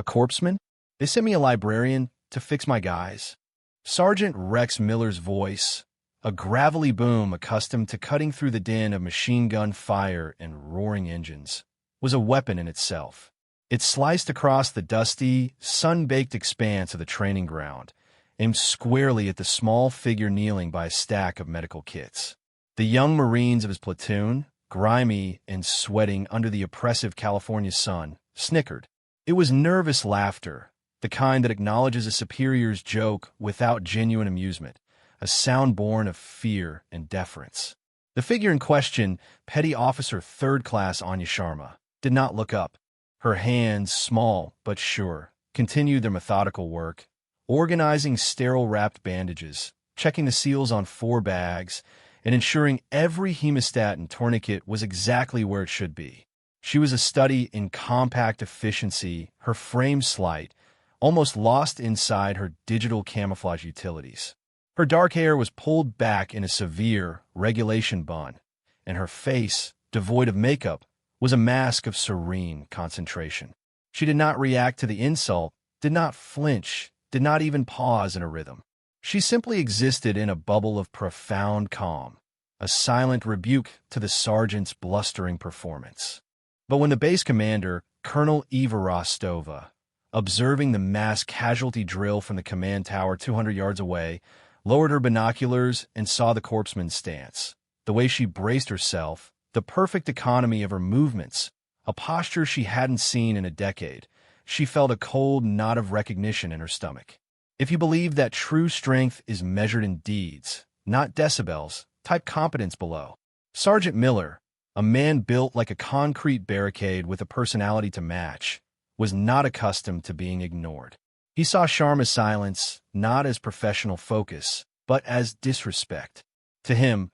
corpsman? They sent me a librarian to fix my guys. Sergeant Rex Miller's voice, a gravelly boom accustomed to cutting through the din of machine gun fire and roaring engines, was a weapon in itself. It sliced across the dusty, sun-baked expanse of the training ground, aimed squarely at the small figure kneeling by a stack of medical kits. The young Marines of his platoon, grimy and sweating under the oppressive California sun, snickered. It was nervous laughter, the kind that acknowledges a superior's joke without genuine amusement, a sound born of fear and deference. The figure in question, Petty Officer Third Class Anya Sharma, did not look up. Her hands, small but sure, continued their methodical work, organizing sterile-wrapped bandages, checking the seals on 4 bags, and ensuring every hemostat and tourniquet was exactly where it should be. She was a study in compact efficiency, her frame slight, almost lost inside her digital camouflage utilities. Her dark hair was pulled back in a severe regulation bun, and her face, devoid of makeup, was a mask of serene concentration. She did not react to the insult, did not flinch, did not even pause in a rhythm. She simply existed in a bubble of profound calm, a silent rebuke to the sergeant's blustering performance. But when the base commander, Colonel Eva Rostova, observing the mass casualty drill from the command tower 200 yards away, lowered her binoculars and saw the corpsman's stance, the way she braced herself, the perfect economy of her movements, a posture she hadn't seen in a decade, she felt a cold knot of recognition in her stomach. If you believe that true strength is measured in deeds, not decibels, type competence below. Sergeant Miller, a man built like a concrete barricade with a personality to match, was not accustomed to being ignored. He saw Sharma's silence not as professional focus, but as disrespect. To him,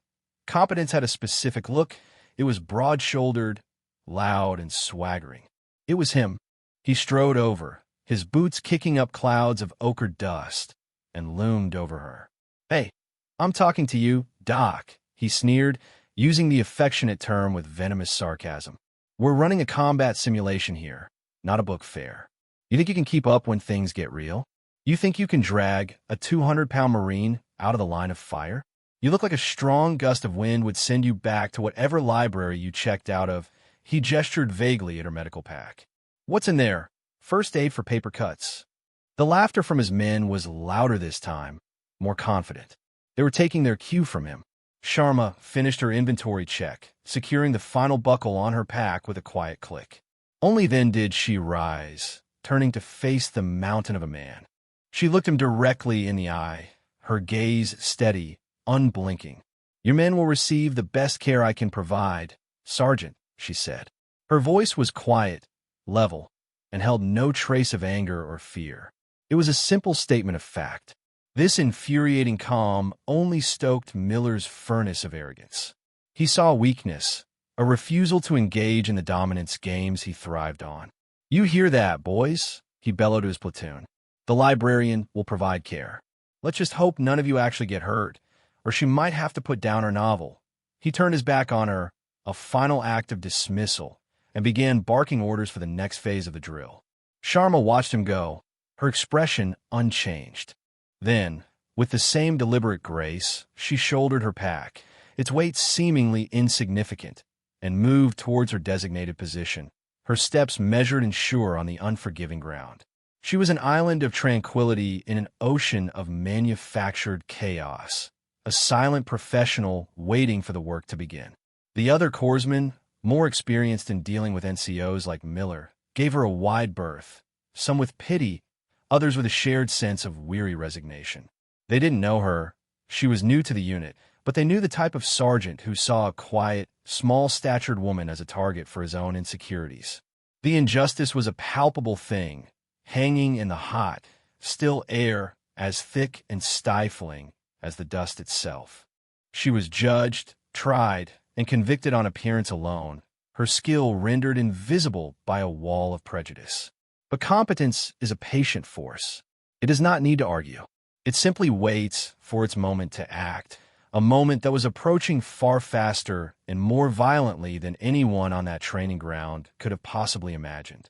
competence had a specific look. It was broad-shouldered, loud, and swaggering. It was him. He strode over, his boots kicking up clouds of ochre dust, and loomed over her. "Hey, I'm talking to you, Doc," he sneered, using the affectionate term with venomous sarcasm. "We're running a combat simulation here, not a book fair. You think you can keep up when things get real? You think you can drag a 200-pound Marine out of the line of fire? You look like a strong gust of wind would send you back to whatever library you checked out of." He gestured vaguely at her medical pack. "What's in there? First aid for paper cuts." The laughter from his men was louder this time, more confident. They were taking their cue from him. Sharma finished her inventory check, securing the final buckle on her pack with a quiet click. Only then did she rise, turning to face the mountain of a man. She looked him directly in the eye, her gaze steady, unblinking. "Your men will receive the best care I can provide, Sergeant," she said. Her voice was quiet, level, and held no trace of anger or fear. It was a simple statement of fact. This infuriating calm only stoked Miller's furnace of arrogance. He saw weakness, a refusal to engage in the dominance games he thrived on. "You hear that, boys?" he bellowed to his platoon. "The librarian will provide care. Let's just hope none of you actually get hurt, or she might have to put down her novel." He turned his back on her, a final act of dismissal, and began barking orders for the next phase of the drill. Sharma watched him go, her expression unchanged. Then, with the same deliberate grace, she shouldered her pack, its weight seemingly insignificant, and moved towards her designated position, her steps measured and sure on the unforgiving ground. She was an island of tranquility in an ocean of manufactured chaos, a silent professional waiting for the work to begin. The other corpsmen, more experienced in dealing with NCOs like Miller, gave her a wide berth, some with pity, others with a shared sense of weary resignation. They didn't know her. She was new to the unit, but they knew the type of sergeant who saw a quiet, small-statured woman as a target for his own insecurities. The injustice was a palpable thing, hanging in the hot, still air as thick and stifling as the dust itself. She was judged, tried, and convicted on appearance alone, her skill rendered invisible by a wall of prejudice. But competence is a patient force. It does not need to argue. It simply waits for its moment to act, a moment that was approaching far faster and more violently than anyone on that training ground could have possibly imagined.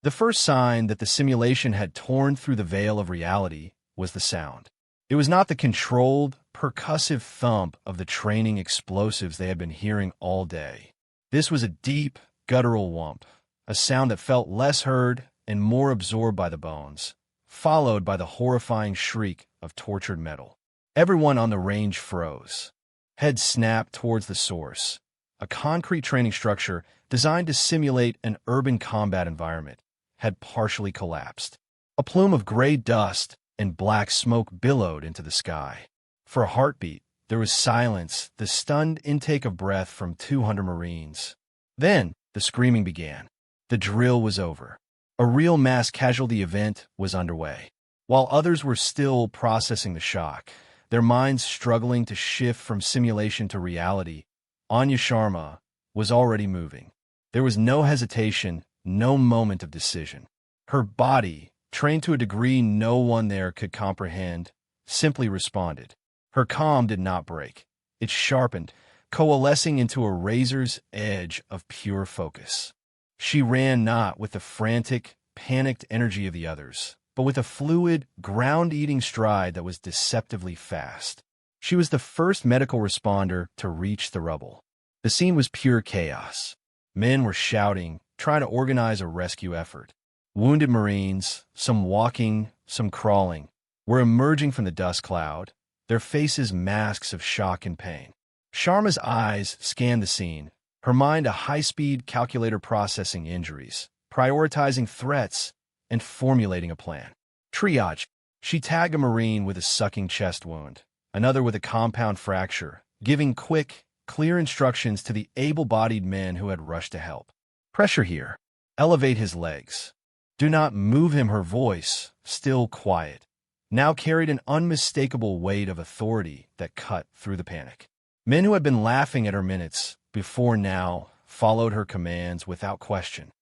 The first sign that the simulation had torn through the veil of reality was the sound. It was not the controlled, percussive thump of the training explosives they had been hearing all day. This was a deep, guttural whump, a sound that felt less heard and more absorbed by the bones, followed by the horrifying shriek of tortured metal. Everyone on the range froze. Heads snapped towards the source, a concrete training structure designed to simulate an urban combat environment, had partially collapsed. A plume of gray dust and black smoke billowed into the sky. For a heartbeat, there was silence, the stunned intake of breath from 200 Marines. Then, the screaming began. The drill was over. A real mass casualty event was underway. While others were still processing the shock, their minds struggling to shift from simulation to reality, Anya Sharma was already moving. There was no hesitation, no moment of decision. Her body, trained to a degree no one there could comprehend, simply responded. Her calm did not break. It sharpened, coalescing into a razor's edge of pure focus. She ran not with the frantic, panicked energy of the others, but with a fluid, ground-eating stride that was deceptively fast. She was the first medical responder to reach the rubble. The scene was pure chaos. Men were shouting, trying to organize a rescue effort. Wounded Marines, some walking, some crawling, were emerging from the dust cloud, their faces masks of shock and pain. Sharma's eyes scanned the scene, her mind a high-speed calculator processing injuries, prioritizing threats, and formulating a plan. Triage. She tagged a Marine with a sucking chest wound, another with a compound fracture, giving quick, clear instructions to the able-bodied men who had rushed to help. Pressure here. Elevate his legs. Do not move him. Her voice, still quiet, now carried an unmistakable weight of authority that cut through the panic. Men who had been laughing at her minutes before now followed her commands without question.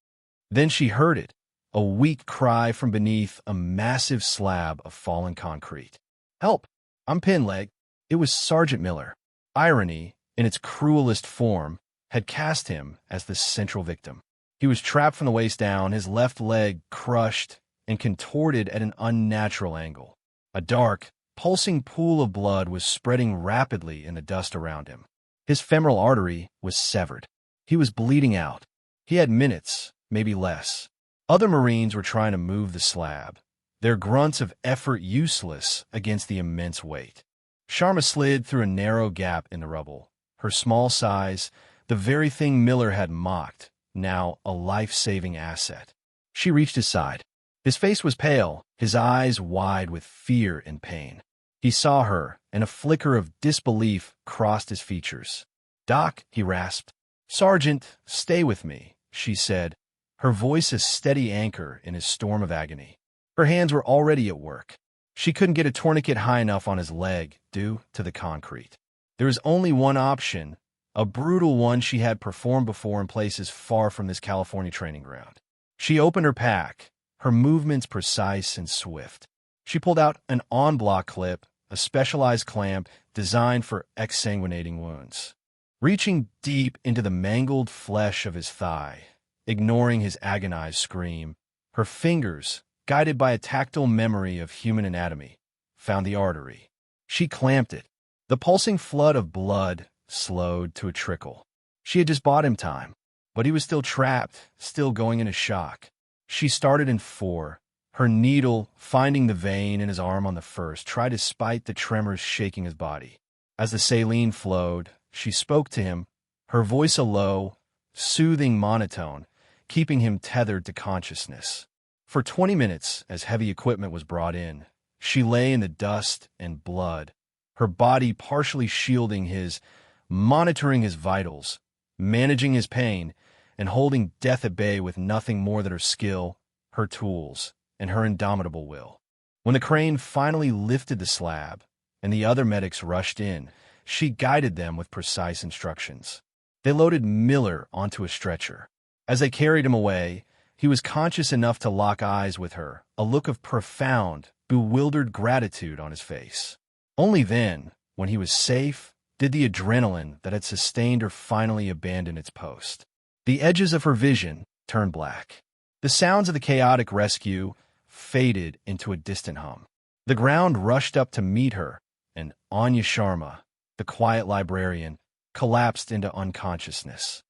Then she heard it, a weak cry from beneath a massive slab of fallen concrete. "Help! I'm pinned, leg." It was Sergeant Miller. Irony, in its cruelest form, had cast him as the central victim. He was trapped from the waist down, his left leg crushed and contorted at an unnatural angle. A dark, pulsing pool of blood was spreading rapidly in the dust around him. His femoral artery was severed. He was bleeding out. He had minutes, maybe less. Other Marines were trying to move the slab, their grunts of effort useless against the immense weight. Sharma slid through a narrow gap in the rubble. Her small size, the very thing Miller had mocked, now a life-saving asset. She reached his side. His face was pale, his eyes wide with fear and pain. He saw her, and a flicker of disbelief crossed his features. "Doc," he rasped. "Sergeant, stay with me," she said, her voice a steady anchor in his storm of agony. Her hands were already at work. She couldn't get a tourniquet high enough on his leg due to the concrete. There was only one option, a brutal one she had performed before in places far from this California training ground. She opened her pack, her movements precise and swift. She pulled out an en-bloc clip, a specialized clamp designed for exsanguinating wounds. Reaching deep into the mangled flesh of his thigh, ignoring his agonized scream, her fingers, guided by a tactile memory of human anatomy, found the artery. She clamped it. The pulsing flood of blood slowed to a trickle. She had just bought him time, but he was still trapped, still going into shock. She started in 4, her needle finding the vein in his arm on the first, tried to spite the tremors shaking his body. As the saline flowed, she spoke to him, her voice a low, soothing monotone, keeping him tethered to consciousness. For 20 minutes, as heavy equipment was brought in, she lay in the dust and blood, her body partially shielding his, monitoring his vitals, managing his pain, and holding death at bay with nothing more than her skill, her tools, and her indomitable will. When the crane finally lifted the slab, and the other medics rushed in, she guided them with precise instructions. They loaded Miller onto a stretcher. As they carried him away, he was conscious enough to lock eyes with her, a look of profound, bewildered gratitude on his face. Only then, when he was safe, did the adrenaline that had sustained her finally abandon its post. The edges of her vision turned black. The sounds of the chaotic rescue faded into a distant hum. The ground rushed up to meet her, and Anya Sharma, the quiet librarian, collapsed into unconsciousness.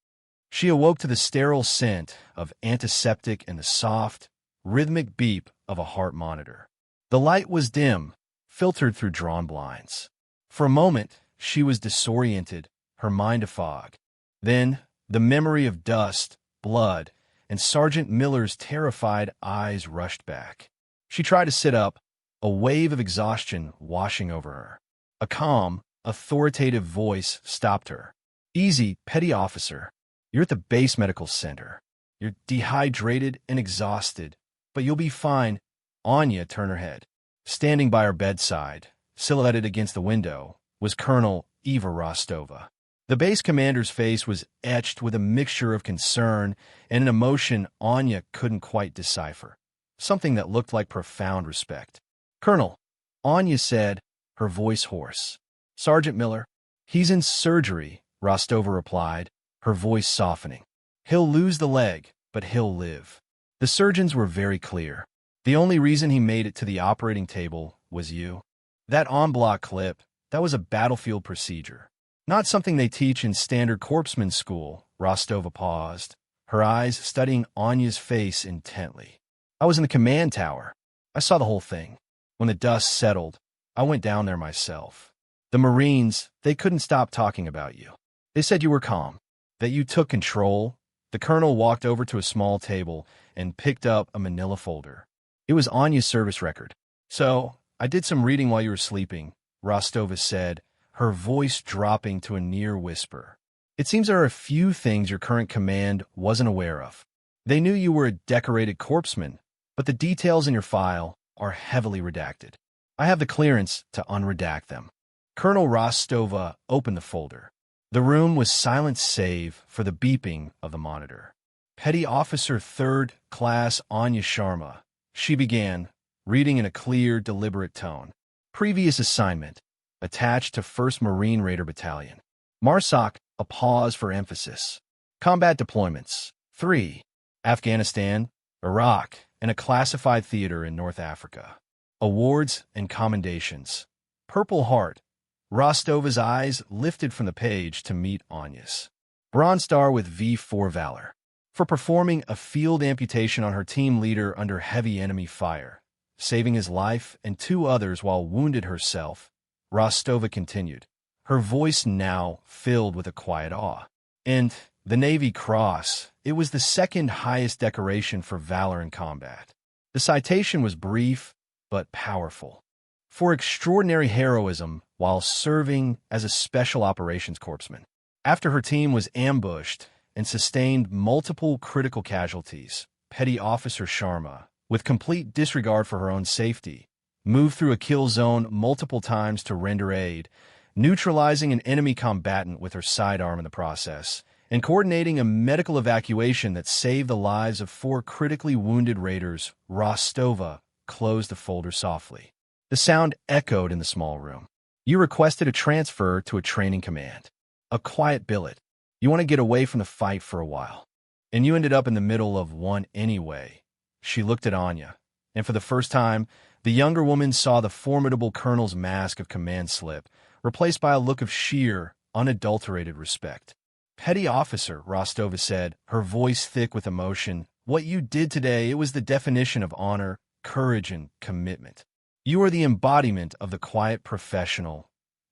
She awoke to the sterile scent of antiseptic and the soft, rhythmic beep of a heart monitor. The light was dim, filtered through drawn blinds. For a moment, she was disoriented, her mind a fog. Then, the memory of dust, blood, and Sergeant Miller's terrified eyes rushed back. She tried to sit up, a wave of exhaustion washing over her. A calm, authoritative voice stopped her. "Easy, petty officer. You're at the base medical center. You're dehydrated and exhausted, but you'll be fine." Anya turned her head. Standing by her bedside, silhouetted against the window, was Colonel Eva Rostova. The base commander's face was etched with a mixture of concern and an emotion Anya couldn't quite decipher, something that looked like profound respect. "Colonel," Anya said, her voice hoarse. "Sergeant Miller, he's in surgery," Rostova replied, her voice softening. "He'll lose the leg, but he'll live." The surgeons were very clear. The only reason he made it to the operating table was you. That en-bloc clip, that was a battlefield procedure. Not something they teach in standard corpsman school. Rostova paused, her eyes studying Anya's face intently. "I was in the command tower. I saw the whole thing. When the dust settled, I went down there myself. The Marines, they couldn't stop talking about you. They said you were calm, that you took control." The colonel walked over to a small table and picked up a manila folder. It was Anya's service record. "So, I did some reading while you were sleeping," Rostova said, her voice dropping to a near whisper. "It seems there are a few things your current command wasn't aware of. They knew you were a decorated corpsman, but the details in your file are heavily redacted. I have the clearance to unredact them." Colonel Rostova opened the folder. The room was silent save for the beeping of the monitor. "Petty Officer 3rd Class Anya Sharma," she began, reading in a clear, deliberate tone. "Previous assignment, attached to 1st Marine Raider Battalion. Marsoc," a pause for emphasis. "Combat deployments, 3. Afghanistan, Iraq, and a classified theater in North Africa. Awards and commendations. Purple Heart." Rostova's eyes lifted from the page to meet Anya's. "Bronze Star with V4 Valor. For performing a field amputation on her team leader under heavy enemy fire, saving his life and 2 others while wounded herself," Rostova continued, her voice now filled with a quiet awe. "And the Navy Cross, it was the 2nd highest decoration for valor in combat." The citation was brief, but powerful. "For extraordinary heroism while serving as a special operations corpsman. After her team was ambushed and sustained multiple critical casualties, Petty Officer Sharma, with complete disregard for her own safety, moved through a kill zone multiple times to render aid, neutralizing an enemy combatant with her sidearm in the process, and coordinating a medical evacuation that saved the lives of 4 critically wounded raiders." Rostova closed the folder softly. The sound echoed in the small room. "You requested a transfer to a training command. A quiet billet. You want to get away from the fight for a while. And you ended up in the middle of one anyway." She looked at Anya, and for the first time, the younger woman saw the formidable colonel's mask of command slip, replaced by a look of sheer, unadulterated respect. "Petty Officer," Rostova said, her voice thick with emotion, "what you did today, it was the definition of honor, courage, and commitment. You are the embodiment of the quiet professional."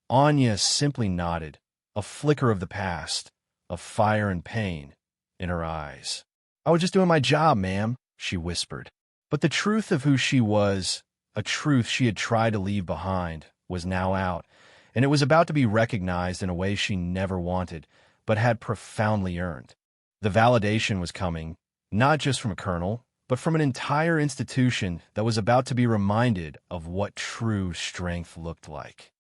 Anya simply nodded, a flicker of the past, of fire and pain, in her eyes. "I was just doing my job, ma'am," she whispered. But the truth of who she was, a truth she had tried to leave behind, was now out, and it was about to be recognized in a way she never wanted, but had profoundly earned. The validation was coming, not just from a colonel, but from an entire institution that was about to be reminded of what true strength looked like.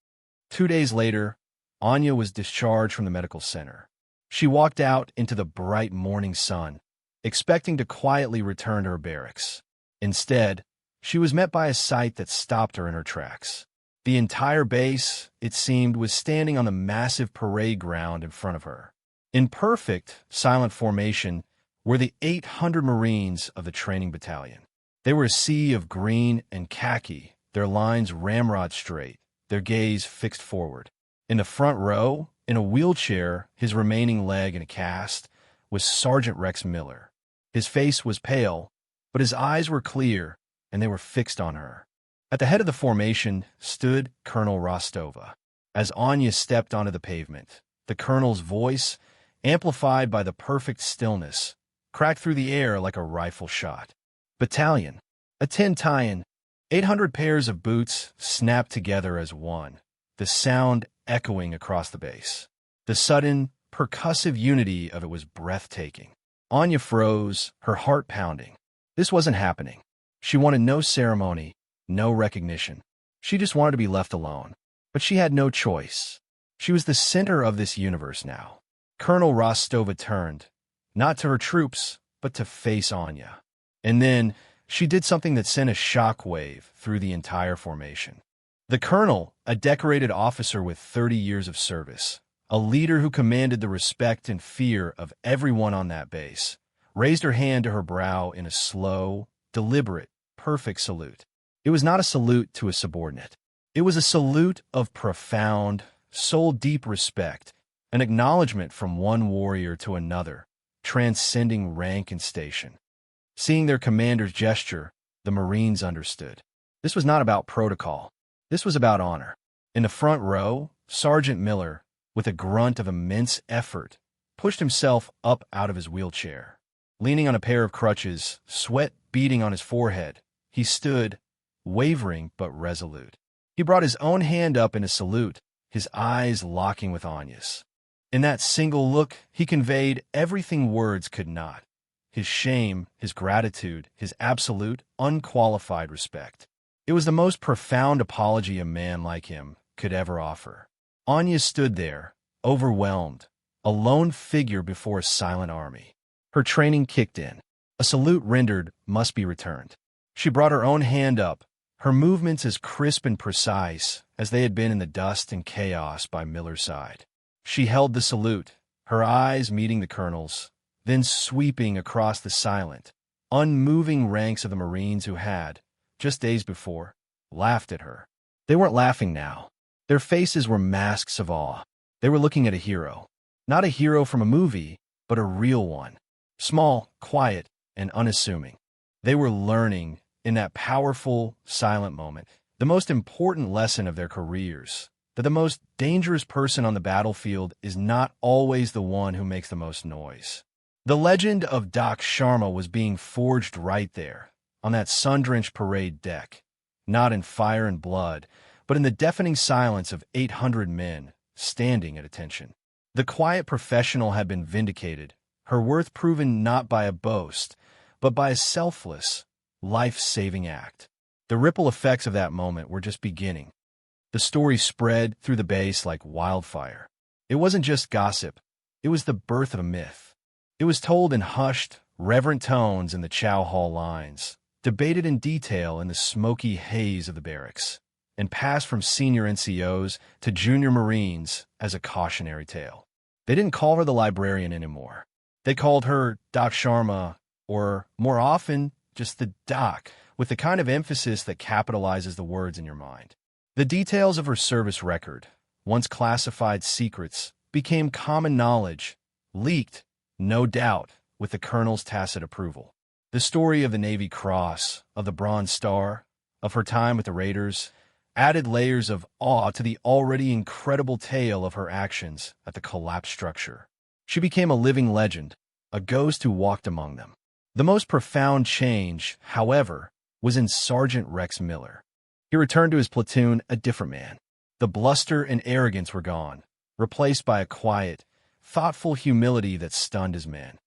2 days later, Anya was discharged from the medical center. She walked out into the bright morning sun, expecting to quietly return to her barracks. Instead, she was met by a sight that stopped her in her tracks. The entire base, it seemed, was standing on the massive parade ground in front of her. In perfect, silent formation, were the 800 Marines of the training battalion. They were a sea of green and khaki, their lines ramrod straight, their gaze fixed forward. In the front row, in a wheelchair, his remaining leg in a cast, was Sergeant Rex Miller. His face was pale, but his eyes were clear, and they were fixed on her. At the head of the formation stood Colonel Rostova. As Anya stepped onto the pavement, the colonel's voice, amplified by the perfect stillness, cracked through the air like a rifle shot. Battalion. A 10-tie-in. 800 pairs of boots snapped together as one, the sound echoing across the base. The sudden, percussive unity of it was breathtaking. Anya froze, her heart pounding. This wasn't happening. She wanted no ceremony, no recognition. She just wanted to be left alone. But she had no choice. She was the center of this universe now. Colonel Rostova turned, not to her troops, but to face Anya. And then she did something that sent a shockwave through the entire formation. The colonel, a decorated officer with 30 years of service, a leader who commanded the respect and fear of everyone on that base, raised her hand to her brow in a slow, deliberate, perfect salute. It was not a salute to a subordinate. It was a salute of profound, soul-deep respect, an acknowledgement from one warrior to another, transcending rank and station. Seeing their commander's gesture, the Marines understood. This was not about protocol. This was about honor. In the front row, Sergeant Miller, with a grunt of immense effort, pushed himself up out of his wheelchair. Leaning on a pair of crutches, sweat beading on his forehead, he stood, wavering but resolute. He brought his own hand up in a salute, his eyes locking with Anya's. In that single look, he conveyed everything words could not. His shame, his gratitude, his absolute, unqualified respect. It was the most profound apology a man like him could ever offer. Anya stood there, overwhelmed, a lone figure before a silent army. Her training kicked in. A salute rendered must be returned. She brought her own hand up, her movements as crisp and precise as they had been in the dust and chaos by Miller's side. She held the salute, her eyes meeting the colonel's, then sweeping across the silent, unmoving ranks of the Marines who had, just days before, laughed at her. They weren't laughing now. Their faces were masks of awe. They were looking at a hero. Not a hero from a movie, but a real one. Small, quiet, and unassuming. They were learning, in that powerful, silent moment, the most important lesson of their careers, that the most dangerous person on the battlefield is not always the one who makes the most noise. The legend of Doc Sharma was being forged right there, on that sun-drenched parade deck, not in fire and blood, but in the deafening silence of 800 men standing at attention. The quiet professional had been vindicated, her worth proven not by a boast, but by a selfless, life-saving act. The ripple effects of that moment were just beginning. The story spread through the base like wildfire. It wasn't just gossip. It was the birth of a myth. It was told in hushed, reverent tones in the chow hall lines, debated in detail in the smoky haze of the barracks, and passed from senior NCOs to junior Marines as a cautionary tale. They didn't call her the librarian anymore. They called her Doc Sharma, or, more often, just the Doc, with the kind of emphasis that capitalizes the words in your mind. The details of her service record, once classified secrets, became common knowledge, leaked, no doubt, with the colonel's tacit approval. The story of the Navy Cross, of the Bronze Star, of her time with the Raiders, added layers of awe to the already incredible tale of her actions at the collapsed structure. She became a living legend, a ghost who walked among them. The most profound change, however, was in Sergeant Rex Miller. He returned to his platoon a different man. The bluster and arrogance were gone, replaced by a quiet, thoughtful humility that stunned his men.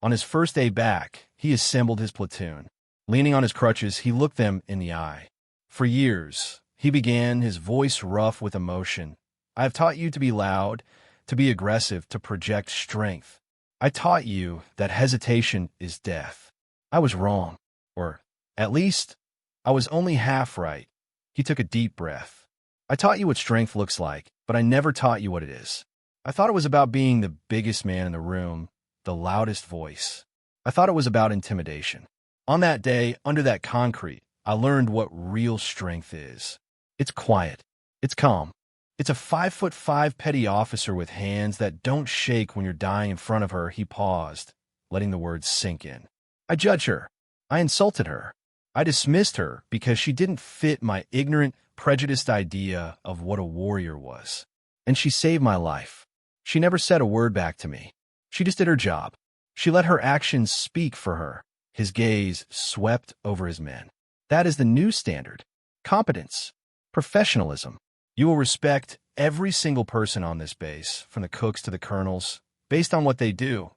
On his first day back, he assembled his platoon. Leaning on his crutches, he looked them in the eye. For years, he began, his voice rough with emotion. I have taught you to be loud, to be aggressive, to project strength. I taught you that hesitation is death. I was wrong, or at least, I was only half right. He took a deep breath. I taught you what strength looks like, but I never taught you what it is. I thought it was about being the biggest man in the room, the loudest voice. I thought it was about intimidation. On that day, under that concrete, I learned what real strength is. It's quiet. It's calm. It's a 5'5" petty officer with hands that don't shake when you're dying in front of her. He paused, letting the words sink in. I judged her. I insulted her. I dismissed her because she didn't fit my ignorant, prejudiced idea of what a warrior was. And she saved my life. She never said a word back to me. She just did her job. She let her actions speak for her. His gaze swept over his men. That is the new standard. Competence. Professionalism. You will respect every single person on this base, from the cooks to the colonels, based on what they do,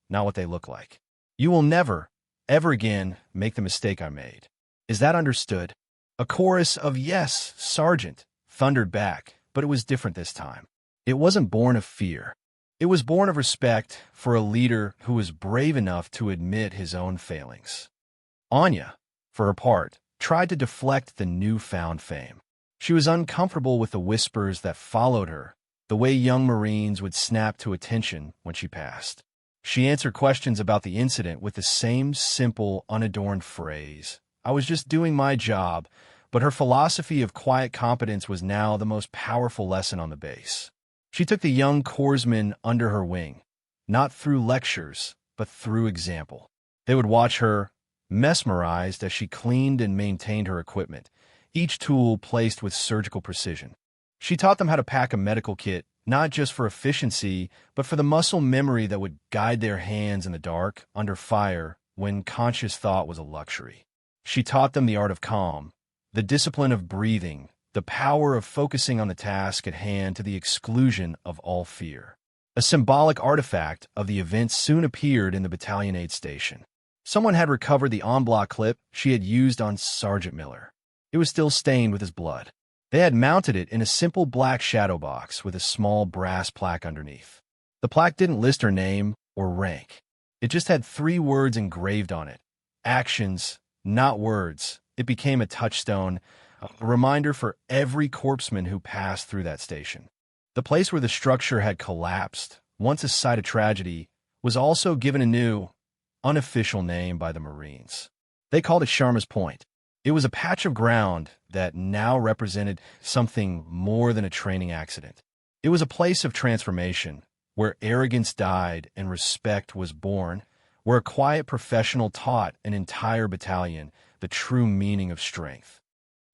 not what they look like. You will never, ever again make the mistake I made. Is that understood? A chorus of "Yes, Sergeant," thundered back, but it was different this time. It wasn't born of fear. It was born of respect for a leader who was brave enough to admit his own failings. Anya, for her part, tried to deflect the newfound fame. She was uncomfortable with the whispers that followed her, the way young Marines would snap to attention when she passed. She answered questions about the incident with the same simple, unadorned phrase, "I was just doing my job," but her philosophy of quiet competence was now the most powerful lesson on the base. She took the young corpsmen under her wing, not through lectures, but through example. They would watch her, mesmerized as she cleaned and maintained her equipment, each tool placed with surgical precision. She taught them how to pack a medical kit, not just for efficiency, but for the muscle memory that would guide their hands in the dark, under fire, when conscious thought was a luxury. She taught them the art of calm, the discipline of breathing, the power of focusing on the task at hand to the exclusion of all fear. A symbolic artifact of the event soon appeared in the battalion aid station. Someone had recovered the en-bloc clip she had used on Sergeant Miller. It was still stained with his blood. They had mounted it in a simple black shadow box with a small brass plaque underneath. The plaque didn't list her name or rank. It just had 3 words engraved on it. Actions, not words. It became a touchstone, a reminder for every corpsman who passed through that station. The place where the structure had collapsed, once a site of tragedy, was also given a new, unofficial name by the Marines. They called it Sharma's Point. It was a patch of ground that now represented something more than a training accident. It was a place of transformation, where arrogance died and respect was born, where a quiet professional taught an entire battalion the true meaning of strength.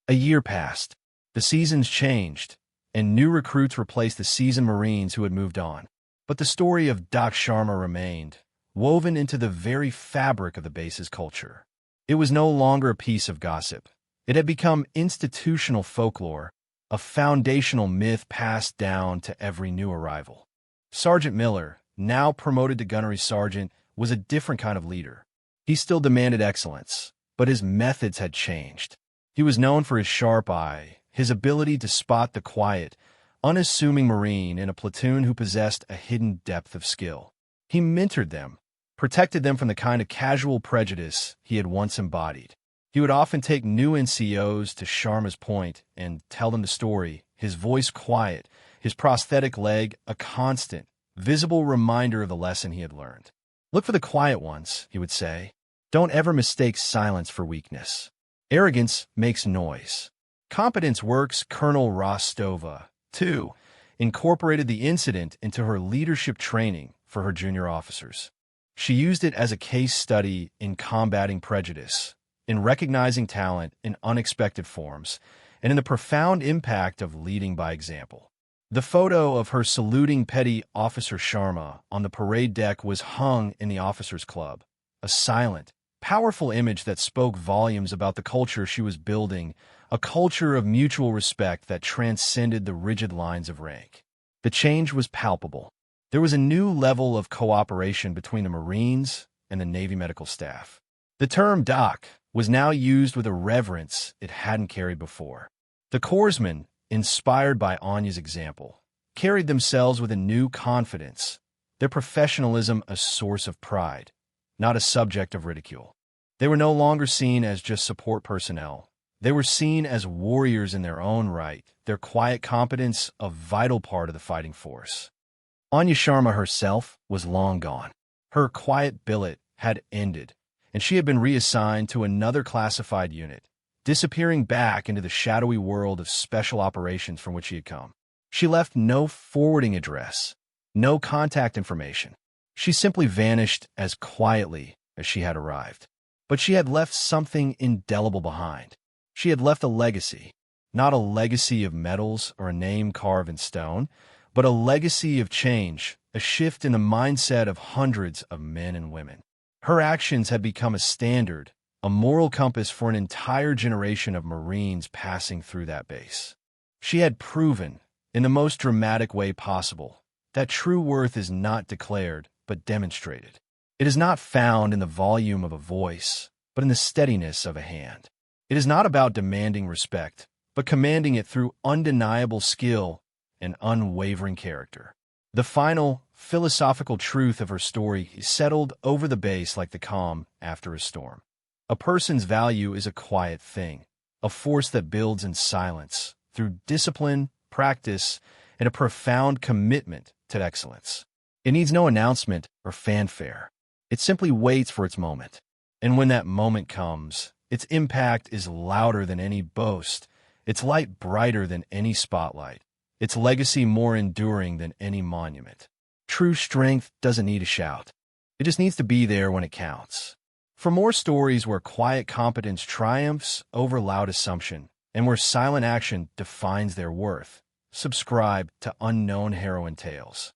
A year passed. The seasons changed, and new recruits replaced the seasoned Marines who had moved on. But the story of Doc Sharma remained, woven into the very fabric of the base's culture. It was no longer a piece of gossip. It had become institutional folklore, a foundational myth passed down to every new arrival. Sergeant Miller, now promoted to gunnery sergeant, was a different kind of leader. He still demanded excellence, but his methods had changed. He was known for his sharp eye, his ability to spot the quiet, unassuming Marine in a platoon who possessed a hidden depth of skill. He mentored them, protected them from the kind of casual prejudice he had once embodied. He would often take new NCOs to Sharma's Point and tell them the story, his voice quiet, his prosthetic leg a constant, visible reminder of the lesson he had learned. "Look for the quiet ones," he would say. "Don't ever mistake silence for weakness. Arrogance makes noise." Competence works. Colonel Rostova, too, incorporated the incident into her leadership training for her junior officers. She used it as a case study in combating prejudice, in recognizing talent in unexpected forms, and in the profound impact of leading by example. The photo of her saluting Petty Officer Sharma on the parade deck was hung in the officers' club, a silent, powerful image that spoke volumes about the culture she was building, a culture of mutual respect that transcended the rigid lines of rank. The change was palpable. There was a new level of cooperation between the Marines and the Navy medical staff. The term doc was now used with a reverence it hadn't carried before. The corpsmen, inspired by Anya's example, carried themselves with a new confidence, their professionalism a source of pride, not a subject of ridicule. They were no longer seen as just support personnel. They were seen as warriors in their own right, their quiet competence a vital part of the fighting force. Anya Sharma herself was long gone. Her quiet billet had ended, and she had been reassigned to another classified unit, disappearing back into the shadowy world of special operations from which she had come. She left no forwarding address, no contact information. She simply vanished as quietly as she had arrived. But she had left something indelible behind. She had left a legacy, not a legacy of medals or a name carved in stone, but a legacy of change, a shift in the mindset of hundreds of men and women. Her actions had become a standard, a moral compass for an entire generation of Marines passing through that base. She had proven, in the most dramatic way possible, that true worth is not declared, but demonstrated. It is not found in the volume of a voice, but in the steadiness of a hand. It is not about demanding respect, but commanding it through undeniable skill and unwavering character. The final, philosophical truth of her story settled over the base like the calm after a storm. A person's value is a quiet thing, a force that builds in silence, through discipline, practice, and a profound commitment to excellence. It needs no announcement or fanfare. It simply waits for its moment. And when that moment comes, its impact is louder than any boast, its light brighter than any spotlight, its legacy more enduring than any monument. True strength doesn't need a shout. It just needs to be there when it counts. For more stories where quiet competence triumphs over loud assumption, and where silent action defines their worth, subscribe to Unknown Heroine Tales.